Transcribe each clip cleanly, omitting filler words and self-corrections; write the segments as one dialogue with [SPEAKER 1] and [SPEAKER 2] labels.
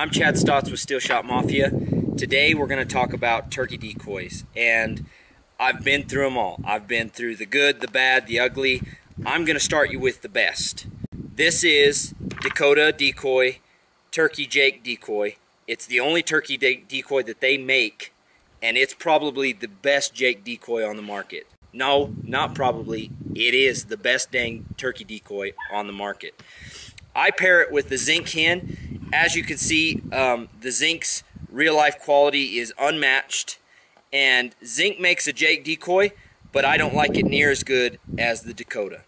[SPEAKER 1] I'm Chad Stotts with Steel Shot Mafia. Today we're going to talk about turkey decoys, and I've been through them all. I've been through the good, the bad, the ugly. I'm going to start you with the best. This is Dakota decoy, turkey Jake decoy. It's the only turkey decoy that they make, and it's probably the best Jake decoy on the market. No, not probably. It is the best dang turkey decoy on the market. I pair it with the Zinc Hen. As you can see, the Zinc's real life quality is unmatched, and Zinc makes a Jake decoy, but I don't like it near as good as the Dakota.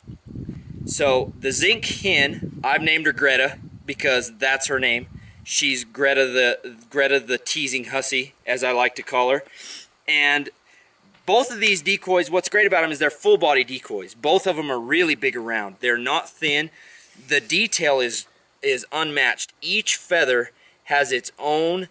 [SPEAKER 1] So the Zinc Hen, I've named her Greta because that's her name. She's Greta the teasing hussy, as I like to call her. And both of these decoys, what's great about them is they're full body decoys. Both of them are really big around. They're not thin. The detail is unmatched. Each feather has its own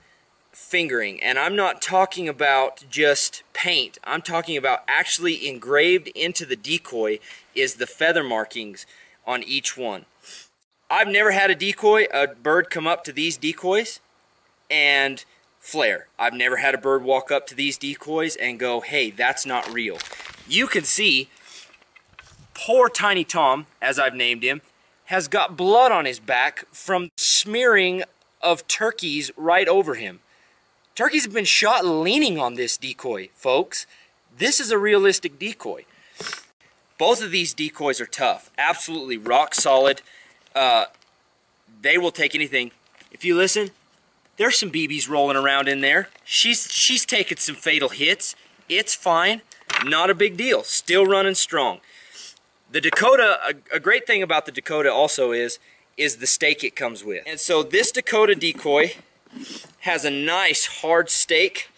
[SPEAKER 1] fingering, and I'm not talking about just paint. I'm talking about actually engraved into the decoy is the feather markings on each one. I've never had a bird come up to these decoys and flare. I've never had a bird walk up to these decoys and go, hey, that's not real. You can see poor Tiny Tom, as I've named him, has got blood on his back from smearing of turkeys right over him. Turkeys have been shot leaning on this decoy, folks. This is a realistic decoy. Both of these decoys are tough, absolutely rock solid. They will take anything. If you listen, there's some BBs rolling around in there. She's taking some fatal hits. It's fine, not a big deal. Still running strong. The Dakota, a great thing about the Dakota also is the stake it comes with. And so this Dakota decoy has a nice hard stake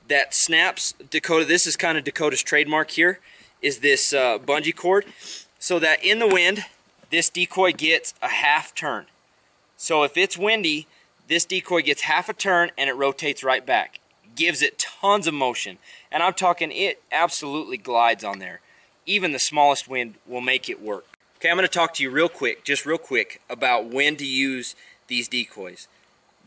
[SPEAKER 1] that snaps. Dakota, this is kind of Dakota's trademark here, is this bungee cord, so that in the wind, this decoy gets a half turn. So if it's windy, this decoy gets half a turn and it rotates right back. Gives it tons of motion. And I'm talking it absolutely glides on there. Even the smallest wind will make it work. Okay, I'm going to talk to you real quick, just real quick, about when to use these decoys.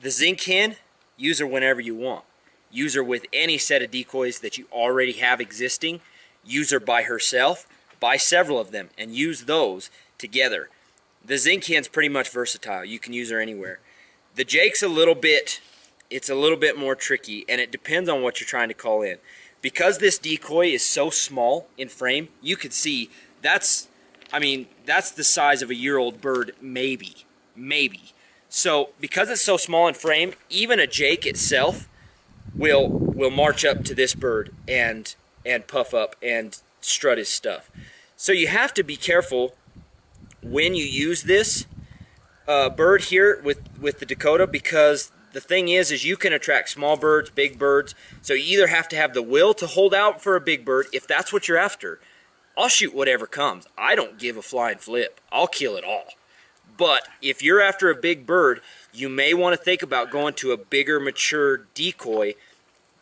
[SPEAKER 1] The Zinc Hen, use her whenever you want. Use her with any set of decoys that you already have existing. Use her by herself, buy several of them, and use those together. The Zinc Hen's pretty much versatile. You can use her anywhere. The Jake's a little bit more tricky, and it depends on what you're trying to call in. Because this decoy is so small in frame, you could see that's the size of a year-old bird, maybe. So because it's so small in frame, even a Jake itself will march up to this bird and puff up and strut his stuff. So you have to be careful when you use this bird here with the Dakota, because the thing is you can attract small birds, big birds. So you either have to have the will to hold out for a big bird. If that's what you're after, I'll shoot whatever comes. I don't give a flying flip. I'll kill it all. But if you're after a big bird, you may want to think about going to a bigger, mature decoy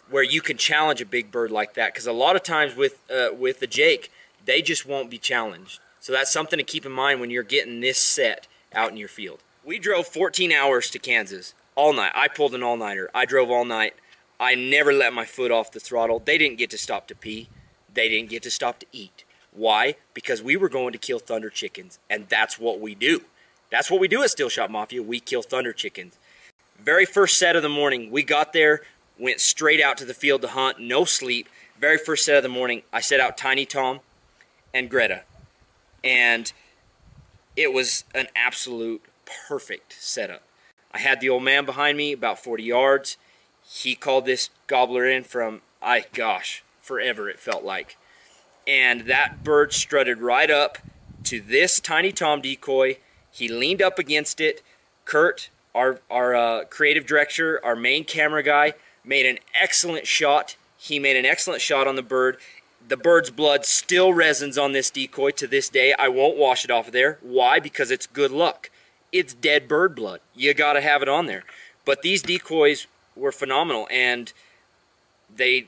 [SPEAKER 1] where you can challenge a big bird like that. Because a lot of times with the Jake, they just won't be challenged. So that's something to keep in mind when you're getting this set out in your field. We drove 14 hours to Kansas. All night. I pulled an all-nighter. I drove all night. I never let my foot off the throttle. They didn't get to stop to pee. They didn't get to stop to eat. Why? Because we were going to kill thunder chickens, and that's what we do. That's what we do at Steel Shot Mafia. We kill thunder chickens. Very first set of the morning, we got there, went straight out to the field to hunt, no sleep. Very first set of the morning, I set out Tiny Tom and Greta, and it was an absolute perfect setup. I had the old man behind me about 40 yards. He called this gobbler in from, forever it felt like. And that bird strutted right up to this Tiny Tom decoy. He leaned up against it. Kurt, our creative director, our main camera guy, made an excellent shot. He made an excellent shot on the bird. The bird's blood still resins on this decoy to this day. I won't wash it off of there. Why? Because it's good luck. It's dead bird blood. You got to have it on there. But these decoys were phenomenal, and they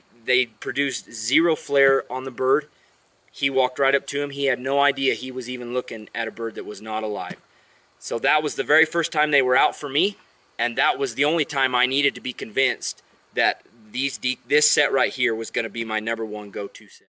[SPEAKER 1] produced zero flare on the bird. He walked right up to him. He had no idea he was even looking at a bird that was not alive. So that was the very first time they were out for me, and that was the only time I needed to be convinced that this set right here was going to be my #1 go-to set.